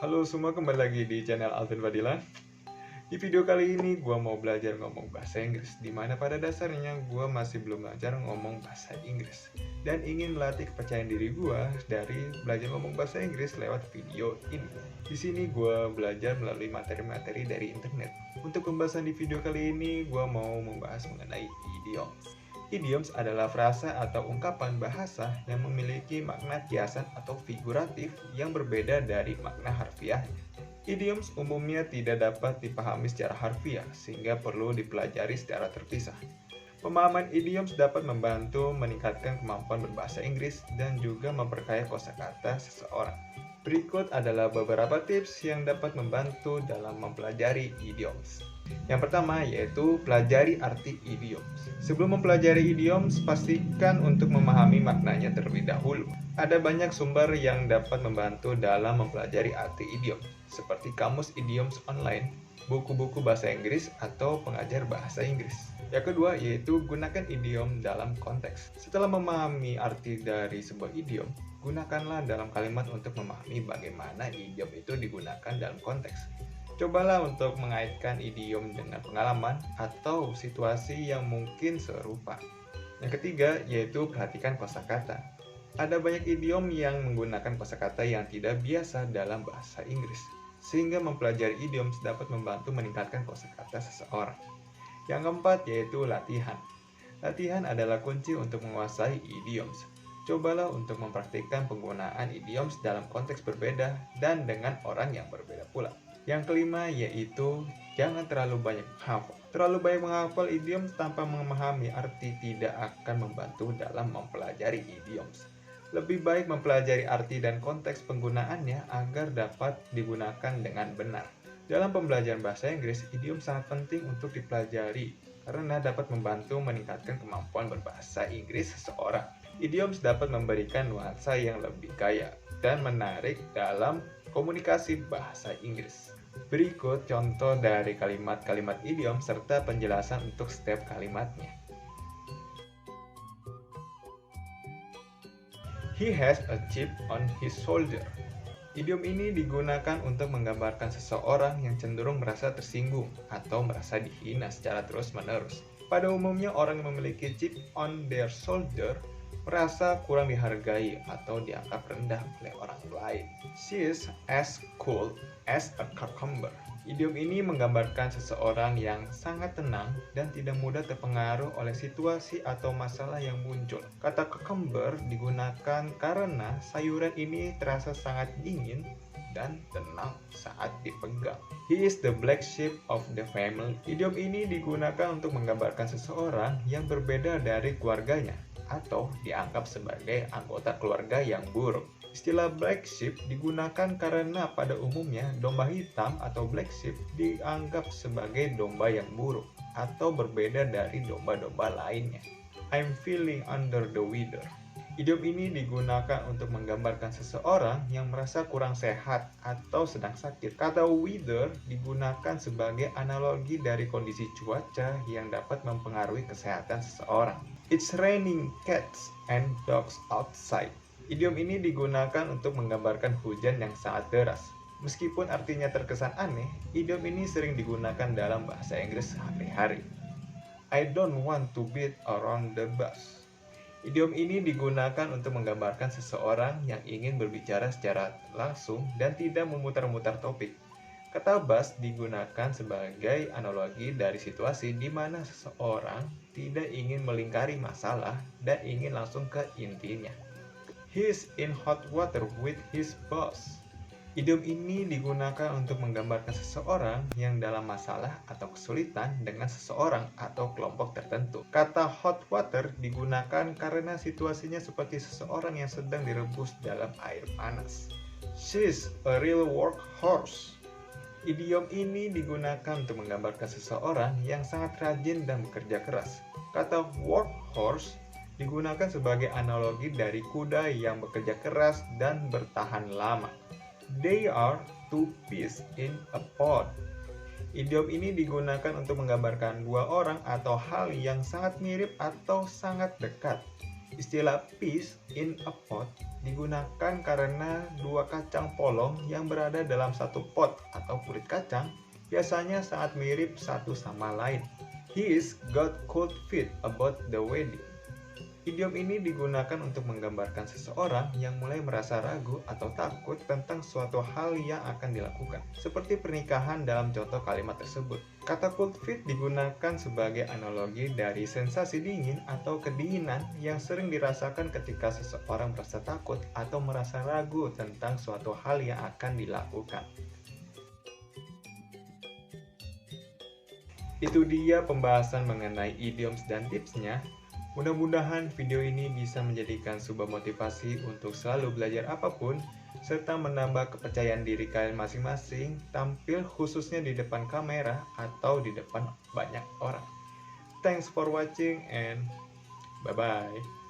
Halo semua, kembali lagi di channel Alvin Fadila. Di video kali ini gue mau belajar ngomong bahasa Inggris, dimana pada dasarnya gue masih belum belajar ngomong bahasa Inggris dan ingin melatih kepercayaan diri gue dari belajar ngomong bahasa Inggris lewat video ini. Di sini gue belajar melalui materi-materi dari internet. Untuk pembahasan di video kali ini, gue mau membahas mengenai idioms. Idioms adalah frasa atau ungkapan bahasa yang memiliki makna kiasan atau figuratif yang berbeda dari makna harfiahnya. Idioms umumnya tidak dapat dipahami secara harfiah, sehingga perlu dipelajari secara terpisah. Pemahaman idioms dapat membantu meningkatkan kemampuan berbahasa Inggris dan juga memperkaya kosakata seseorang. Berikut adalah beberapa tips yang dapat membantu dalam mempelajari idioms. Yang pertama yaitu pelajari arti idioms. Sebelum mempelajari idioms, pastikan untuk memahami maknanya terlebih dahulu. Ada banyak sumber yang dapat membantu dalam mempelajari arti idiom, seperti kamus idioms online, buku-buku bahasa Inggris, atau pengajar bahasa Inggris. Yang kedua yaitu gunakan idiom dalam konteks. Setelah memahami arti dari sebuah idiom, gunakanlah dalam kalimat untuk memahami bagaimana idiom itu digunakan dalam konteks. Cobalah untuk mengaitkan idiom dengan pengalaman atau situasi yang mungkin serupa. Yang ketiga yaitu perhatikan kosakata. Ada banyak idiom yang menggunakan kosakata yang tidak biasa dalam bahasa Inggris, sehingga mempelajari idiom dapat membantu meningkatkan kosakata seseorang. Yang keempat yaitu latihan. Latihan adalah kunci untuk menguasai idioms. Cobalah untuk mempraktikkan penggunaan idioms dalam konteks berbeda dan dengan orang yang berbeda pula. Yang kelima yaitu jangan terlalu banyak menghafal. Terlalu banyak menghafal idiom tanpa memahami arti tidak akan membantu dalam mempelajari idioms. Lebih baik mempelajari arti dan konteks penggunaannya agar dapat digunakan dengan benar. Dalam pembelajaran bahasa Inggris, idiom sangat penting untuk dipelajari karena dapat membantu meningkatkan kemampuan berbahasa Inggris seseorang. Idioms dapat memberikan nuansa yang lebih kaya dan menarik dalam komunikasi bahasa Inggris. Berikut contoh dari kalimat-kalimat idiom serta penjelasan untuk setiap kalimatnya. He has a chip on his shoulder. Idiom ini digunakan untuk menggambarkan seseorang yang cenderung merasa tersinggung atau merasa dihina secara terus-menerus. Pada umumnya, orang yang memiliki chip on their shoulder merasa kurang dihargai atau dianggap rendah oleh orang lain. She is as cool as a cucumber. Idiom ini menggambarkan seseorang yang sangat tenang dan tidak mudah terpengaruh oleh situasi atau masalah yang muncul. Kata cucumber digunakan karena sayuran ini terasa sangat dingin dan tenang saat dipegang. He is the black sheep of the family. Idiom ini digunakan untuk menggambarkan seseorang yang berbeda dari keluarganya atau dianggap sebagai anggota keluarga yang buruk. Istilah black sheep digunakan karena pada umumnya domba hitam atau black sheep dianggap sebagai domba yang buruk atau berbeda dari domba-domba lainnya. I'm feeling under the weather. Idiom ini digunakan untuk menggambarkan seseorang yang merasa kurang sehat atau sedang sakit. Kata weather digunakan sebagai analogi dari kondisi cuaca yang dapat mempengaruhi kesehatan seseorang. It's raining cats and dogs outside. Idiom ini digunakan untuk menggambarkan hujan yang sangat deras. Meskipun artinya terkesan aneh, idiom ini sering digunakan dalam bahasa Inggris sehari-hari. I don't want to beat around the bush. Idiom ini digunakan untuk menggambarkan seseorang yang ingin berbicara secara langsung dan tidak memutar-mutar topik. Kata buzz digunakan sebagai analogi dari situasi di mana seseorang tidak ingin melingkari masalah dan ingin langsung ke intinya. He's in hot water with his boss. Idiom ini digunakan untuk menggambarkan seseorang yang dalam masalah atau kesulitan dengan seseorang atau kelompok tertentu. Kata hot water digunakan karena situasinya seperti seseorang yang sedang direbus dalam air panas. She's a real workhorse. Idiom ini digunakan untuk menggambarkan seseorang yang sangat rajin dan bekerja keras. Kata workhorse digunakan sebagai analogi dari kuda yang bekerja keras dan bertahan lama. They are two peas in a pod. Idiom ini digunakan untuk menggambarkan dua orang atau hal yang sangat mirip atau sangat dekat. Istilah peas in a pot digunakan karena dua kacang polong yang berada dalam satu pot atau kulit kacang biasanya sangat mirip satu sama lain. He's got cold feet about the wedding. Idiom ini digunakan untuk menggambarkan seseorang yang mulai merasa ragu atau takut tentang suatu hal yang akan dilakukan, seperti pernikahan dalam contoh kalimat tersebut. Kata cold feet digunakan sebagai analogi dari sensasi dingin atau kedinginan yang sering dirasakan ketika seseorang merasa takut atau merasa ragu tentang suatu hal yang akan dilakukan. Itu dia pembahasan mengenai idioms dan tipsnya. Mudah-mudahan video ini bisa menjadikan sebuah motivasi untuk selalu belajar apapun, serta menambah kepercayaan diri kalian masing-masing, tampil khususnya di depan kamera atau di depan banyak orang. Thanks for watching and bye-bye.